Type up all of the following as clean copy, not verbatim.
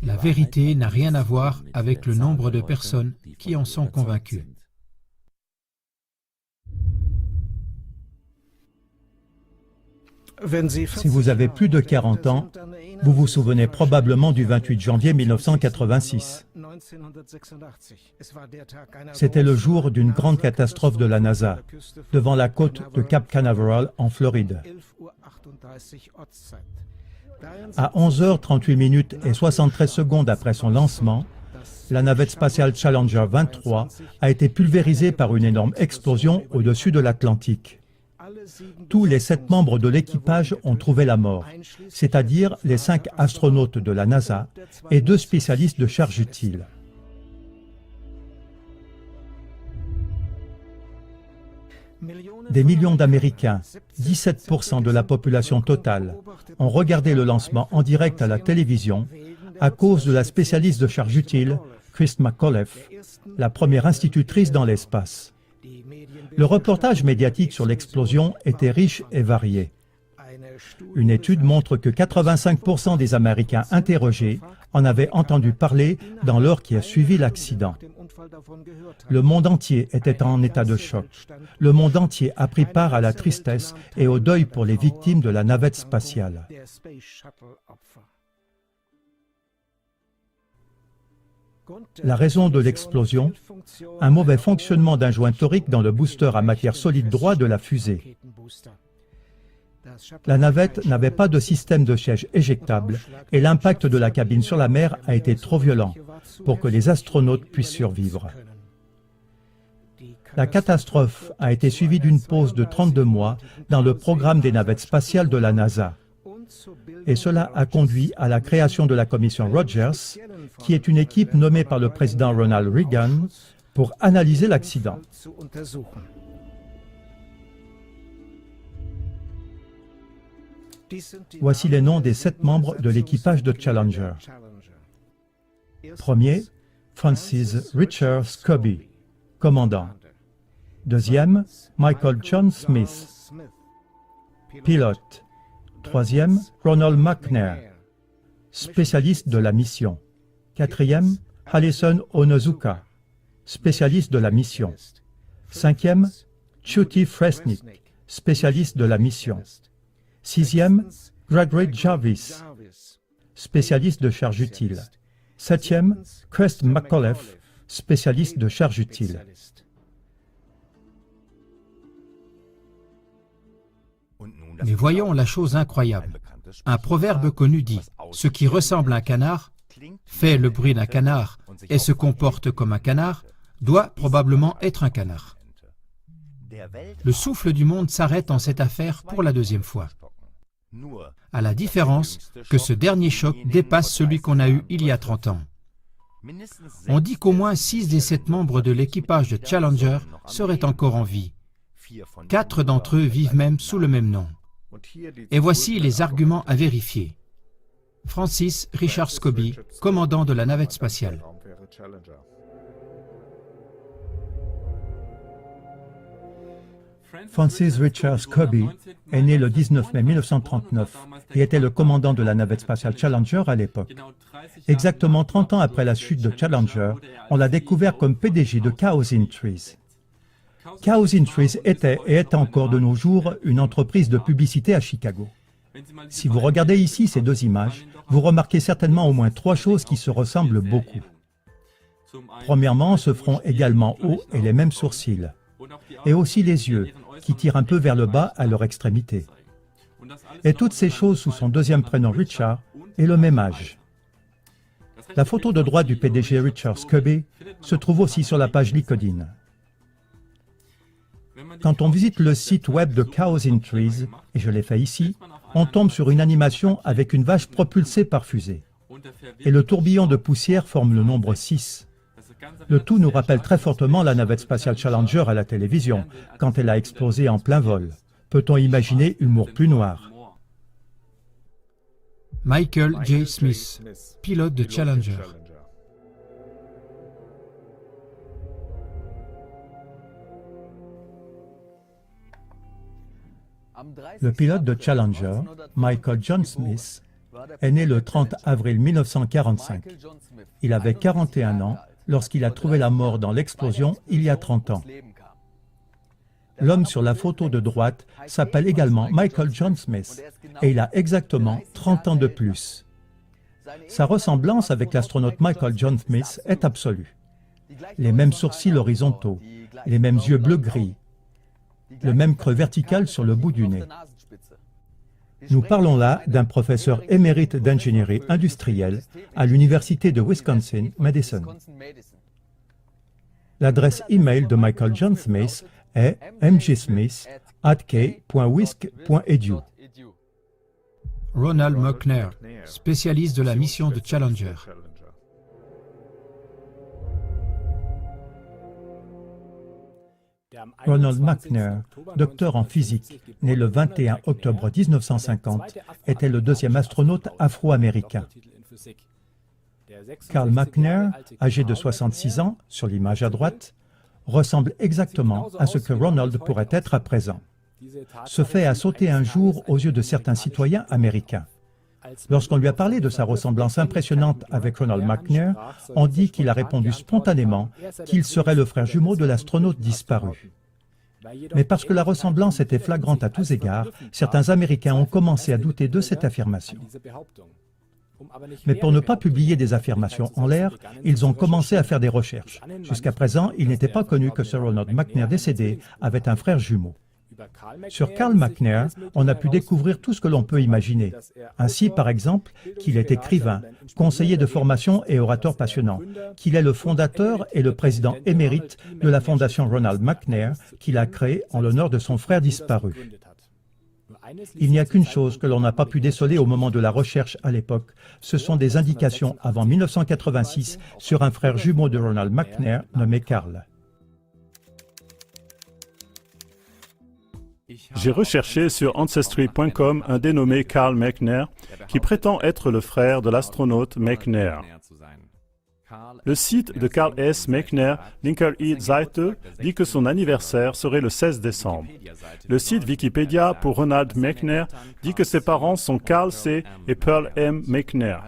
La vérité n'a rien à voir avec le nombre de personnes qui en sont convaincues. Si vous avez plus de 40 ans, vous vous souvenez probablement du 28 janvier 1986. C'était le jour d'une grande catastrophe de la NASA, devant la côte de Cap Canaveral en Floride. À 11h38 et 73 secondes après son lancement, la navette spatiale Challenger 23 a été pulvérisée par une énorme explosion au-dessus de l'Atlantique. Tous les 7 membres de l'équipage ont trouvé la mort, c'est-à-dire les 5 astronautes de la NASA et 2 spécialistes de charge utile. Des millions d'Américains, 17% de la population totale, ont regardé le lancement en direct à la télévision à cause de la spécialiste de charge utile, Christ McAuliffe, la première institutrice dans l'espace. Le reportage médiatique sur l'explosion était riche et varié. Une étude montre que 85% des Américains interrogés en avaient entendu parler dans l'heure qui a suivi l'accident. Le monde entier était en état de choc. Le monde entier a pris part à la tristesse et au deuil pour les victimes de la navette spatiale. La raison de l'explosion, un mauvais fonctionnement d'un joint torique dans le booster à matière solide droit de la fusée. La navette n'avait pas de système de siège éjectable et l'impact de la cabine sur la mer a été trop violent pour que les astronautes puissent survivre. La catastrophe a été suivie d'une pause de 32 mois dans le programme des navettes spatiales de la NASA. Et cela a conduit à la création de la commission Rogers, qui est une équipe nommée par le président Ronald Reagan pour analyser l'accident. Voici les noms des 7 membres de l'équipage de Challenger. Premier, Francis Richard Scobie, commandant. Deuxième, Michael John Smith, pilote. Troisième, Ronald McNair, spécialiste de la mission. Quatrième, Alison Onozuka, spécialiste de la mission. Cinquième, Chuty Fresnick, spécialiste de la mission. Sixième, Gregory Jarvis, spécialiste de charge utile. Septième, Christ McAuliffe, spécialiste de charge utile. Mais voyons la chose incroyable. Un proverbe connu dit « Ce qui ressemble à un canard, fait le bruit d'un canard et se comporte comme un canard, doit probablement être un canard. » Le souffle du monde s'arrête en cette affaire pour la 2e fois. À la différence que ce dernier choc dépasse celui qu'on a eu il y a 30 ans. On dit qu'au moins 6 des 7 membres de l'équipage de Challenger seraient encore en vie. 4 d'entre eux vivent même sous le même nom. Et voici les arguments à vérifier. Francis Richard Scobie, commandant de la navette spatiale. Francis Richard Scobie est né le 19 mai 1939 et était le commandant de la navette spatiale Challenger à l'époque. Exactement 30 ans après la chute de Challenger, on l'a découvert comme PDG de Cows in Trees. Cows in Trees était et est encore de nos jours une entreprise de publicité à Chicago. Si vous regardez ici ces 2 images, vous remarquez certainement au moins 3 choses qui se ressemblent beaucoup. Premièrement, ce front également haut et les mêmes sourcils. Et aussi les yeux, qui tirent un peu vers le bas à leur extrémité. Et toutes ces choses sous son 2e prénom Richard et le même âge. La photo de droite du PDG Richard Scobie se trouve aussi sur la page LinkedIn. Quand on visite le site web de Cows in Trees, et je l'ai fait ici, on tombe sur une animation avec une vache propulsée par fusée. Et le tourbillon de poussière forme le nombre 6. Le tout nous rappelle très fortement la navette spatiale Challenger à la télévision, quand elle a explosé en plein vol. Peut-on imaginer humour plus noir? Michael J. Smith, pilote de Challenger. Le pilote de Challenger, Michael John Smith, est né le 30 avril 1945. Il avait 41 ans lorsqu'il a trouvé la mort dans l'explosion il y a 30 ans. L'homme sur la photo de droite s'appelle également Michael John Smith et il a exactement 30 ans de plus. Sa ressemblance avec l'astronaute Michael John Smith est absolue. Les mêmes sourcils horizontaux, les mêmes yeux bleu-gris, le même creux vertical sur le bout du nez. Nous parlons là d'un professeur émérite d'ingénierie industrielle à l'Université de Wisconsin-Madison. L'adresse e-mail de Michael John Smith est mgsmith@k.wisc.edu. Ronald McNair, spécialiste de la mission de Challenger. Ronald McNair, docteur en physique, né le 21 octobre 1950, était le deuxième astronaute afro-américain. Carl McNair, âgé de 66 ans, sur l'image à droite, ressemble exactement à ce que Ronald pourrait être à présent. Ce fait a sauté un jour aux yeux de certains citoyens américains. Lorsqu'on lui a parlé de sa ressemblance impressionnante avec Ronald McNair, on dit qu'il a répondu spontanément qu'il serait le frère jumeau de l'astronaute disparu. Mais parce que la ressemblance était flagrante à tous égards, certains Américains ont commencé à douter de cette affirmation. Mais pour ne pas publier des affirmations en l'air, ils ont commencé à faire des recherches. Jusqu'à présent, il n'était pas connu que Sir Ronald McNair décédé avait un frère jumeau. Sur Carl McNair, on a pu découvrir tout ce que l'on peut imaginer. Ainsi, par exemple, qu'il est écrivain, conseiller de formation et orateur passionnant, qu'il est le fondateur et le président émérite de la fondation Ronald McNair qu'il a créée en l'honneur de son frère disparu. Il n'y a qu'une chose que l'on n'a pas pu déceler au moment de la recherche à l'époque, ce sont des indications avant 1986 sur un frère jumeau de Ronald McNair nommé Carl. J'ai recherché sur Ancestry.com un dénommé Carl McNair qui prétend être le frère de l'astronaute McNair. Le site de Carl S. McNair, Linker-Seite, dit que son anniversaire serait le 16 décembre. Le site Wikipédia pour Ronald McNair dit que ses parents sont Carl C. et Pearl M. McNair.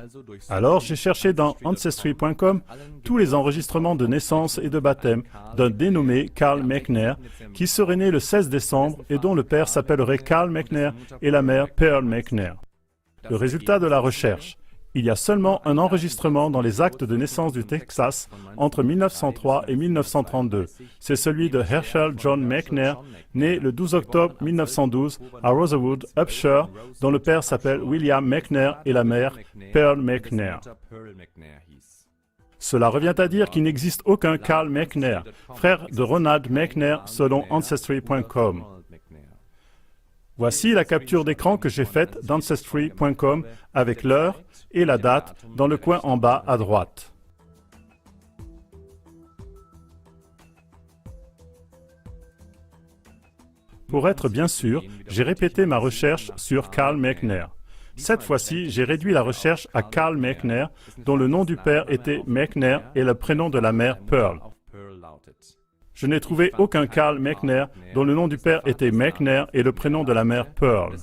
Alors j'ai cherché dans Ancestry.com tous les enregistrements de naissance et de baptême d'un dénommé Carl McNair qui serait né le 16 décembre et dont le père s'appellerait Carl McNair et la mère Pearl McNair. Le résultat de la recherche. Il y a seulement un enregistrement dans les actes de naissance du Texas entre 1903 et 1932. C'est celui de Herschel John McNair, né le 12 octobre 1912 à Rosewood, Upshur, dont le père s'appelle William McNair et la mère Pearl McNair. Cela revient à dire qu'il n'existe aucun Carl McNair, frère de Ronald McNair selon Ancestry.com. Voici la capture d'écran que j'ai faite d'Ancestry.com avec l'heure et la date dans le coin en bas à droite. Pour être bien sûr, j'ai répété ma recherche sur Carl McNair. Cette fois-ci, j'ai réduit la recherche à Carl McNair, dont le nom du père était McNair et le prénom de la mère Pearl. Je n'ai trouvé aucun Carl McNair dont le nom du père était McNair et le prénom de la mère Pearl.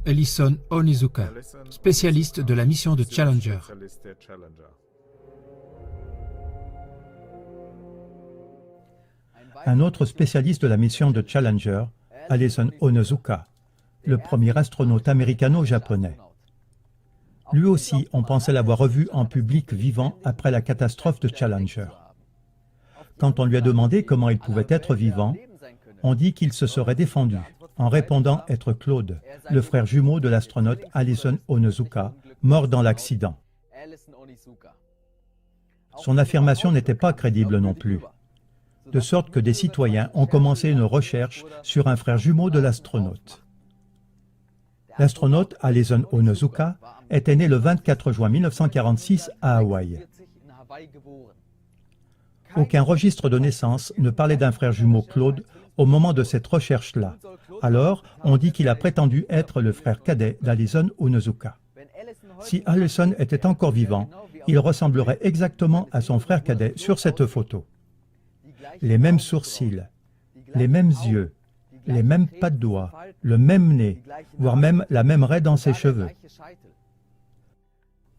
Ellison Onizuka, spécialiste de la mission de Challenger. Un autre spécialiste de la mission de Challenger, Ellison Onizuka, le premier astronaute américano-japonais. Lui aussi, on pensait l'avoir revu en public vivant après la catastrophe de Challenger. Quand on lui a demandé comment il pouvait être vivant, on dit qu'il se serait défendu en répondant être Claude, le frère jumeau de l'astronaute Ellison Onizuka, mort dans l'accident. Son affirmation n'était pas crédible non plus, de sorte que des citoyens ont commencé une recherche sur un frère jumeau de l'astronaute. L'astronaute Ellison Onizuka était né le 24 juin 1946 à Hawaï. Aucun registre de naissance ne parlait d'un frère jumeau Claude au moment de cette recherche-là. Alors, on dit qu'il a prétendu être le frère cadet d'Ellison Onizuka. Si Ellison était encore vivant, il ressemblerait exactement à son frère cadet sur cette photo. Les mêmes sourcils, les mêmes yeux, les mêmes pas de doigts, le même nez, voire même la même raie dans ses cheveux.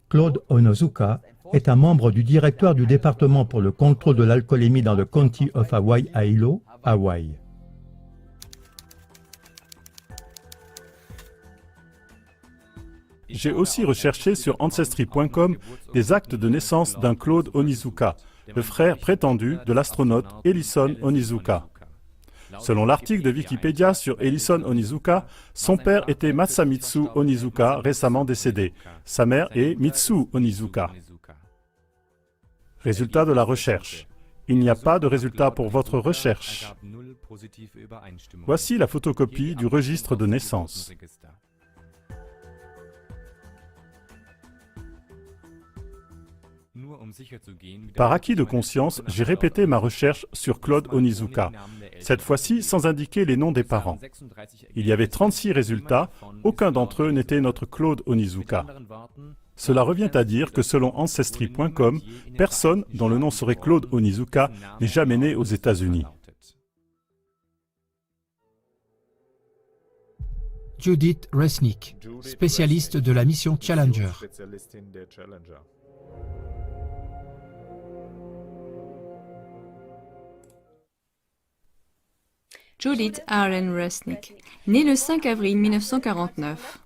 Claude Onozuka est un membre du directoire du département pour le contrôle de l'alcoolémie dans le County of Hawaii à Hilo, Hawaï. J'ai aussi recherché sur Ancestry.com des actes de naissance d'un Claude Onizuka, le frère prétendu de l'astronaute Ellison Onizuka. Selon l'article de Wikipédia sur Ellison Onizuka, son père était Masamitsu Onizuka, récemment décédé. Sa mère est Mitsu Onizuka. Résultat de la recherche. Il n'y a pas de résultat pour votre recherche. Voici la photocopie du registre de naissance. Par acquis de conscience, j'ai répété ma recherche sur Claude Onizuka, cette fois-ci sans indiquer les noms des parents. Il y avait 36 résultats, aucun d'entre eux n'était notre Claude Onizuka. Cela revient à dire que selon Ancestry.com, personne dont le nom serait Claude Onizuka n'est jamais né aux États-Unis. Judith Resnick, spécialiste de la mission Challenger. Judith Arlen Resnick, née le 5 avril 1949.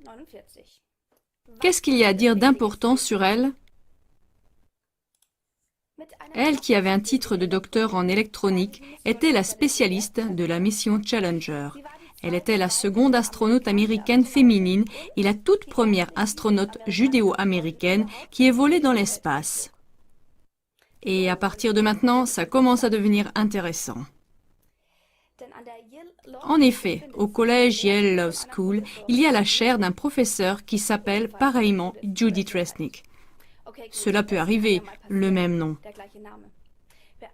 Qu'est-ce qu'il y a à dire d'important sur elle? Elle, qui avait un titre de docteur en électronique, était la spécialiste de la mission Challenger. Elle était la seconde astronaute américaine féminine et la toute première astronaute judéo-américaine qui ait volé dans l'espace. Et à partir de maintenant, ça commence à devenir intéressant. En effet, au collège Yale Law School, il y a la chaire d'un professeur qui s'appelle pareillement Judith Resnick. Cela peut arriver, le même nom.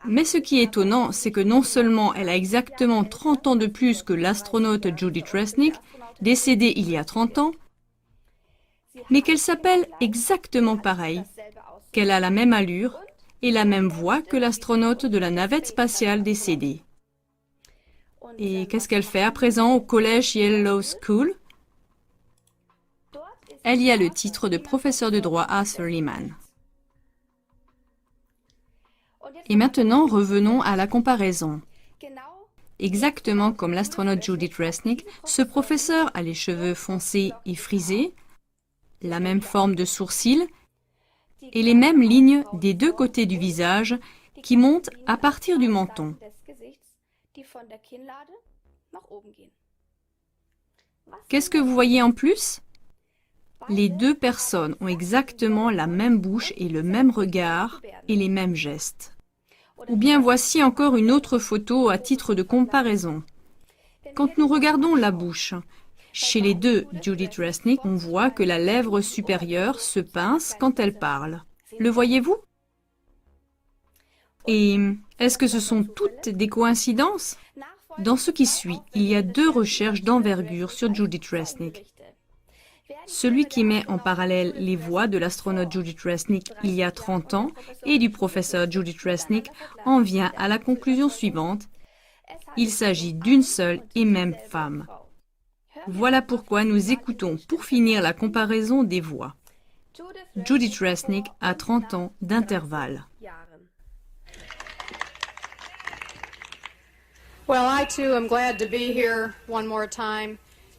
Mais ce qui est étonnant, c'est que non seulement elle a exactement 30 ans de plus que l'astronaute Judith Resnick, décédée il y a 30 ans, mais qu'elle s'appelle exactement pareil, qu'elle a la même allure et la même voix que l'astronaute de la navette spatiale décédée. Et qu'est-ce qu'elle fait à présent au collège Yale Law School? Elle y a le titre de professeur de droit à Suleiman. Et maintenant, revenons à la comparaison. Exactement comme l'astronaute Judith Resnick, ce professeur a les cheveux foncés et frisés, la même forme de sourcils et les mêmes lignes des deux côtés du visage qui montent à partir du menton. Qu'est-ce que vous voyez en plus? Les deux personnes ont exactement la même bouche et le même regard et les mêmes gestes. Ou bien voici encore une autre photo à titre de comparaison. Quand nous regardons la bouche, chez les deux Judith Resnick, on voit que la lèvre supérieure se pince quand elle parle. Le voyez-vous? Et est-ce que ce sont toutes des coïncidences? Dans ce qui suit, il y a deux recherches d'envergure sur Judith Resnick. Celui qui met en parallèle les voix de l'astronaute Judith Resnick il y a 30 ans et du professeur Judith Resnick en vient à la conclusion suivante. Il s'agit d'une seule et même femme. Voilà pourquoi nous écoutons pour finir la comparaison des voix. Judith Resnick a 30 ans d'intervalle. Well, I too am glad to be here one more time,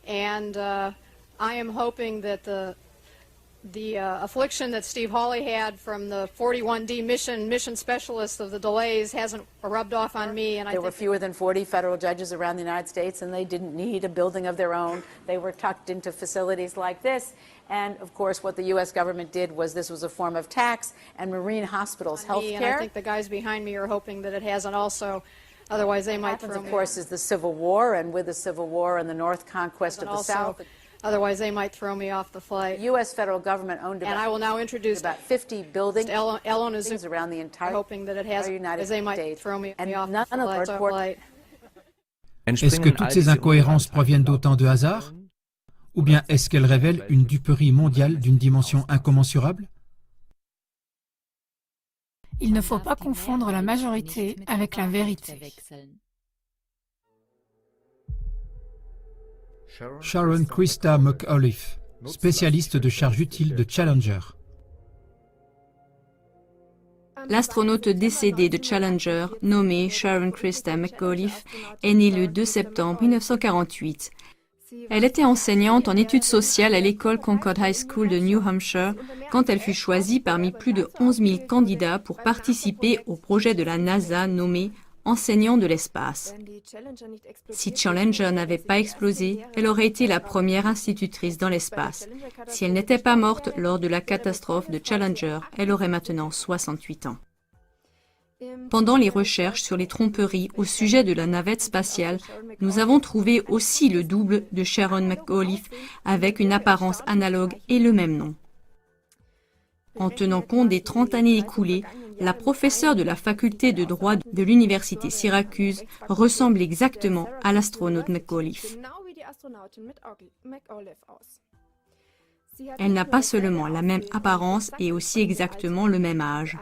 and I am hoping that the affliction that Steve Hawley had from the 41D mission specialist of the delays hasn't rubbed off on me. And there were fewer than 40 federal judges around the United States, and they didn't need a building of their own. They were tucked into facilities like this. And of course, what the U.S. government did was this was a form of tax, and Marine Hospitals health care. And I think the guys behind me are hoping that it hasn't also. Otherwise, they might throw me. Of course, is the Civil War, and with the Civil War and the North conquest of the South. Otherwise, they might throw me off the flight. The U.S. federal government owned and I will now introduce about 50 buildings around the entire hoping that it has, United they might States. Throw me And off none the of the flight. Est-ce que toutes ces incohérences proviennent d'autant de hasard? Ou bien est-ce qu'elles révèlent une duperie mondiale d'une dimension incommensurable? Il ne faut pas confondre la majorité avec la vérité. Sharon Christa McAuliffe, spécialiste de charges utiles de Challenger. L'astronaute décédée de Challenger, nommée Sharon Christa McAuliffe, est née le 2 septembre 1948. Elle était enseignante en études sociales à l'école Concord High School de New Hampshire quand elle fut choisie parmi plus de 11 000 candidats pour participer au projet de la NASA nommé Enseignant de l'espace. Si Challenger n'avait pas explosé, elle aurait été la première institutrice dans l'espace. Si elle n'était pas morte lors de la catastrophe de Challenger, elle aurait maintenant 68 ans. Pendant les recherches sur les tromperies au sujet de la navette spatiale, nous avons trouvé aussi le double de Sharon McAuliffe avec une apparence analogue et le même nom. En tenant compte des 30 années écoulées, la professeure de la faculté de droit de l'université Syracuse ressemble exactement à l'astronaute McAuliffe. Elle n'a pas seulement la même apparence et aussi exactement le même âge.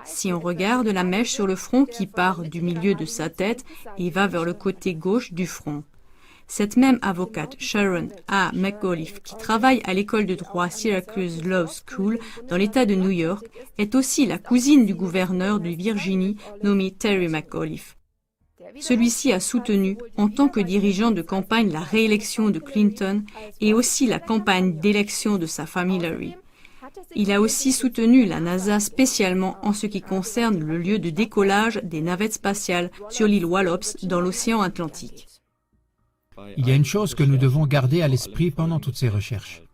Si on regarde la mèche sur le front qui part du milieu de sa tête et va vers le côté gauche du front. Cette même avocate, Sharon A. McAuliffe, qui travaille à l'école de droit Syracuse Law School dans l'État de New York, est aussi la cousine du gouverneur de Virginie nommé Terry McAuliffe. Celui-ci a soutenu, en tant que dirigeant de campagne, la réélection de Clinton et aussi la campagne d'élection de sa femme Hillary. Il a aussi soutenu la NASA spécialement en ce qui concerne le lieu de décollage des navettes spatiales sur l'île Wallops dans l'océan Atlantique. Il y a une chose que nous devons garder à l'esprit pendant toutes ces recherches.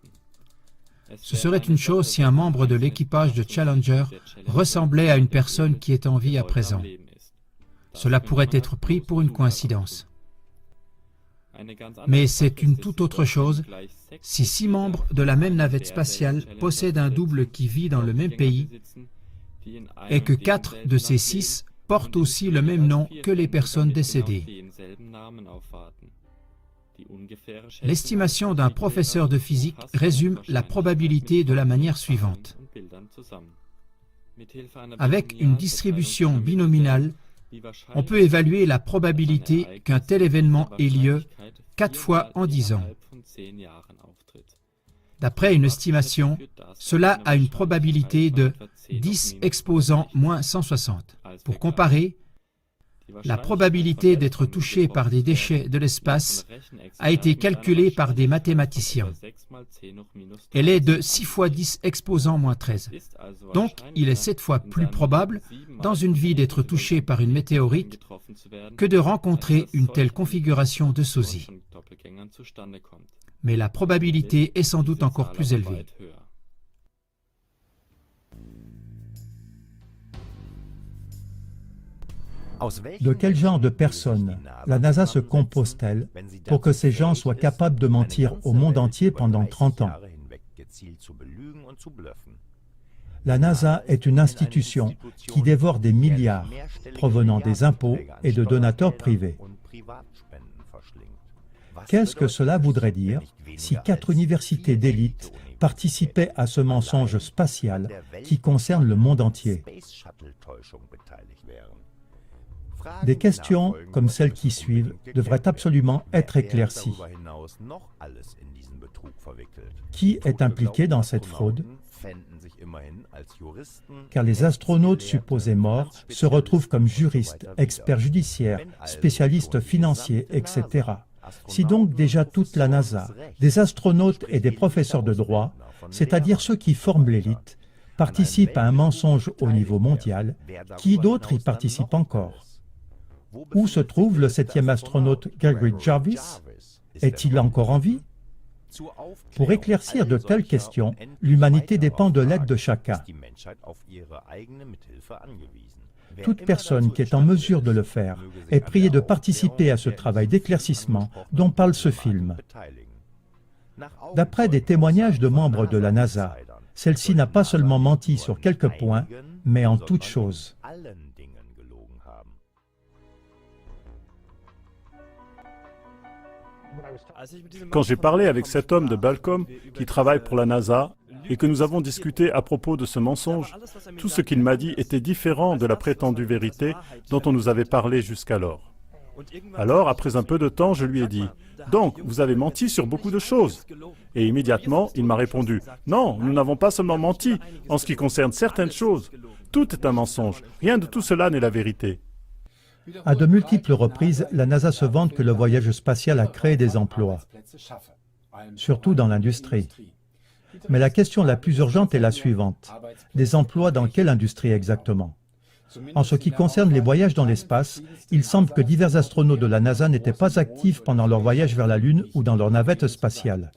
Ce serait une chose si un membre de l'équipage de Challenger ressemblait à une personne qui est en vie à présent. Cela pourrait être pris pour une coïncidence. Mais c'est une toute autre chose si 6 membres de la même navette spatiale possèdent un double qui vit dans le même pays et que 4 de ces 6 portent aussi le même nom que les personnes décédées. L'estimation d'un professeur de physique résume la probabilité de la manière suivante. Avec une distribution binominale, on peut évaluer la probabilité qu'un tel événement ait lieu 4 fois en 10 ans. D'après une estimation, cela a une probabilité de 10 exposant moins 160. Pour comparer, la probabilité d'être touché par des déchets de l'espace a été calculée par des mathématiciens. Elle est de 6 fois 10 exposant moins 13. Donc, il est 7 fois plus probable, dans une vie, d'être touché par une météorite que de rencontrer une telle configuration de sosie. Mais la probabilité est sans doute encore plus élevée. De quel genre de personnes la NASA se compose-t-elle pour que ces gens soient capables de mentir au monde entier pendant 30 ans? La NASA est une institution qui dévore des milliards provenant des impôts et de donateurs privés. Qu'est-ce que cela voudrait dire si 4 universités d'élite participaient à ce mensonge spatial qui concerne le monde entier? Des questions comme celles qui suivent devraient absolument être éclaircies. Qui est impliqué dans cette fraude? Car les astronautes supposés morts se retrouvent comme juristes, experts judiciaires, spécialistes financiers, etc. Si donc déjà toute la NASA, des astronautes et des professeurs de droit, c'est-à-dire ceux qui forment l'élite, participent à un mensonge au niveau mondial, qui d'autre y participe encore? Où se trouve le 7e astronaute Gregory Jarvis? Est-il encore en vie? Pour éclaircir de telles questions, l'humanité dépend de l'aide de chacun. Toute personne qui est en mesure de le faire est priée de participer à ce travail d'éclaircissement dont parle ce film. D'après des témoignages de membres de la NASA, celle-ci n'a pas seulement menti sur quelques points, mais en toutes choses. Quand j'ai parlé avec cet homme de Balcom qui travaille pour la NASA et que nous avons discuté à propos de ce mensonge, tout ce qu'il m'a dit était différent de la prétendue vérité dont on nous avait parlé jusqu'alors. Alors, après un peu de temps, je lui ai dit, « Donc, vous avez menti sur beaucoup de choses. » Et immédiatement, il m'a répondu, « Non, nous n'avons pas seulement menti en ce qui concerne certaines choses. Tout est un mensonge. Rien de tout cela n'est la vérité. » À de multiples reprises, la NASA se vante que le voyage spatial a créé des emplois, surtout dans l'industrie. Mais la question la plus urgente est la suivante. Des emplois dans quelle industrie exactement? En ce qui concerne les voyages dans l'espace, il semble que divers astronautes de la NASA n'étaient pas actifs pendant leur voyage vers la Lune ou dans leur navette spatiale.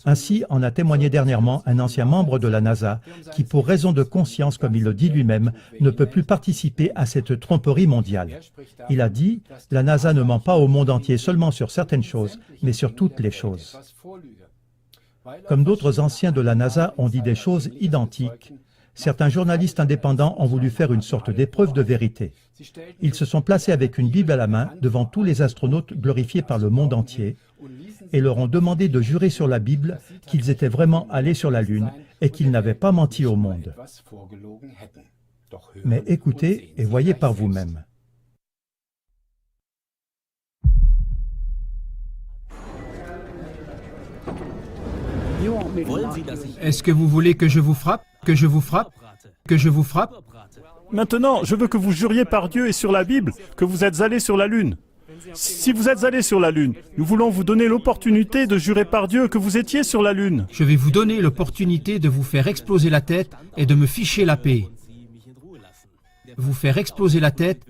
Ainsi en a témoigné dernièrement un ancien membre de la NASA qui, pour raison de conscience, comme il le dit lui-même, ne peut plus participer à cette tromperie mondiale. Il a dit « La NASA ne ment pas au monde entier seulement sur certaines choses, mais sur toutes les choses. » Comme d'autres anciens de la NASA ont dit des choses identiques, certains journalistes indépendants ont voulu faire une sorte d'épreuve de vérité. Ils se sont placés avec une Bible à la main devant tous les astronautes glorifiés par le monde entier et leur ont demandé de jurer sur la Bible qu'ils étaient vraiment allés sur la Lune et qu'ils n'avaient pas menti au monde. Mais écoutez et voyez par vous-même. Est-ce que vous voulez que je vous frappe? Que je vous frappe? Que je vous frappe? Maintenant, je veux que vous juriez par Dieu et sur la Bible que vous êtes allés sur la Lune. Si vous êtes allés sur la Lune, nous voulons vous donner l'opportunité de jurer par Dieu que vous étiez sur la Lune. Je vais vous donner l'opportunité de vous faire exploser la tête et de me ficher la paix. Vous faire exploser la tête.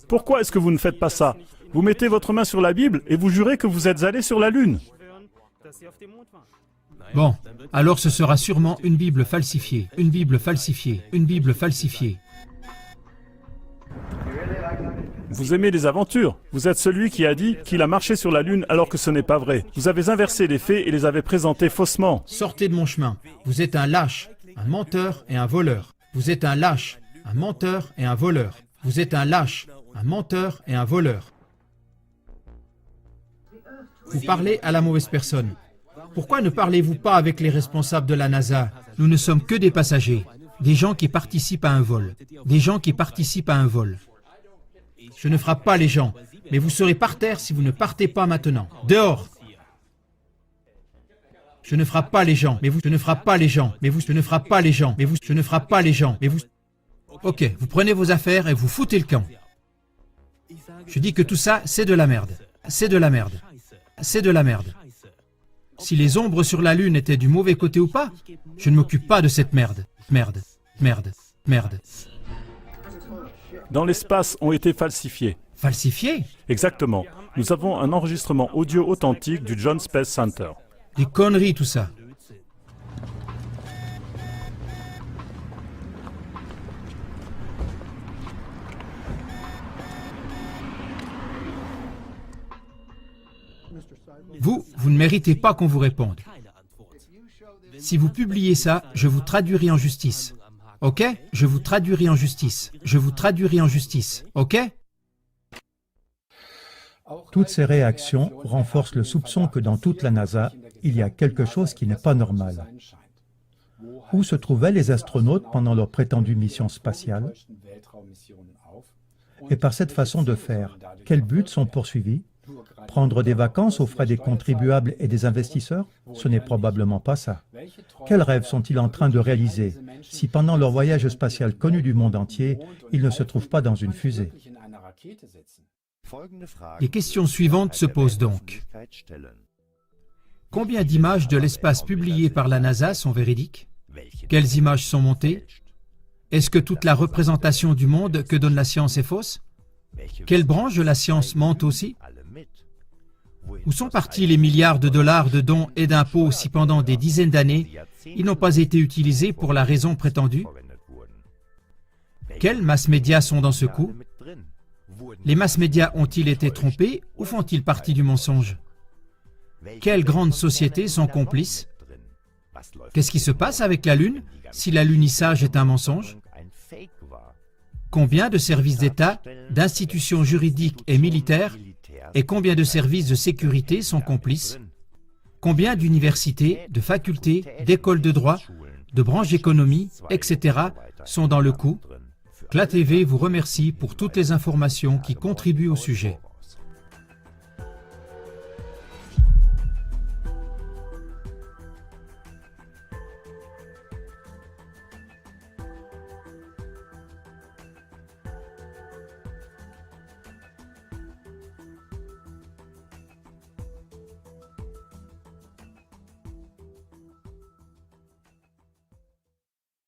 Pourquoi est-ce que vous ne faites pas ça? Vous mettez votre main sur la Bible et vous jurez que vous êtes allés sur la Lune. Bon, alors ce sera sûrement une Bible falsifiée, une Bible falsifiée, une Bible falsifiée. Vous aimez les aventures. Vous êtes celui qui a dit qu'il a marché sur la Lune alors que ce n'est pas vrai. Vous avez inversé les faits et les avez présentés faussement. Sortez de mon chemin. Vous êtes un lâche, un menteur et un voleur. Vous êtes un lâche, un menteur et un voleur. Vous êtes un lâche, un menteur et un voleur. Vous parlez à la mauvaise personne. Pourquoi ne parlez-vous pas avec les responsables de la NASA? Nous ne sommes que des passagers, des gens qui participent à un vol, des gens qui participent à un vol. Je ne frappe pas les gens, mais vous serez par terre si vous ne partez pas maintenant. Dehors! Je ne frappe pas les gens, mais vous, je ne frappe pas les gens, mais vous, je ne frappe pas les gens, mais vous, je ne frappe pas les gens, mais vous... Ok, vous prenez vos affaires et vous foutez le camp. Je dis que tout ça, c'est de la merde. C'est de la merde. C'est de la merde. Si les ombres sur la Lune étaient du mauvais côté ou pas, je ne m'occupe pas de cette merde. Merde, merde, merde. Dans l'espace ont été falsifiés. Falsifiés? Exactement. Nous avons un enregistrement audio authentique du Joint Space Center. Des conneries tout ça. Vous ne méritez pas qu'on vous réponde. Si vous publiez ça, je vous traduirai en justice. Ok? Je vous traduirai en justice. Je vous traduirai en justice. Ok? Toutes ces réactions renforcent le soupçon que dans toute la NASA, il y a quelque chose qui n'est pas normal. Où se trouvaient les astronautes pendant leur prétendue mission spatiale? Et par cette façon de faire, quels buts sont poursuivis? Prendre des vacances aux frais des contribuables et des investisseurs? Ce n'est probablement pas ça. Quels rêves sont-ils en train de réaliser si pendant leur voyage spatial connu du monde entier, ils ne se trouvent pas dans une fusée? Les questions suivantes se posent donc. Combien d'images de l'espace publiées par la NASA sont véridiques? Quelles images sont montées? Est-ce que toute la représentation du monde que donne la science est fausse? Quelle branche de la science ment aussi? Où sont partis les milliards de dollars de dons et d'impôts si pendant des dizaines d'années, ils n'ont pas été utilisés pour la raison prétendue? Quels mass-médias sont dans ce coup? Les mass-médias ont-ils été trompés ou font-ils partie du mensonge? Quelles grandes sociétés sont complices? Qu'est-ce qui se passe avec la Lune si l'alunissage est un mensonge? Combien de services d'État, d'institutions juridiques et militaires et combien de services de sécurité sont complices? Combien d'universités, de facultés, d'écoles de droit, de branches d'économie, etc. sont dans le coup? CLA TV vous remercie pour toutes les informations qui contribuent au sujet.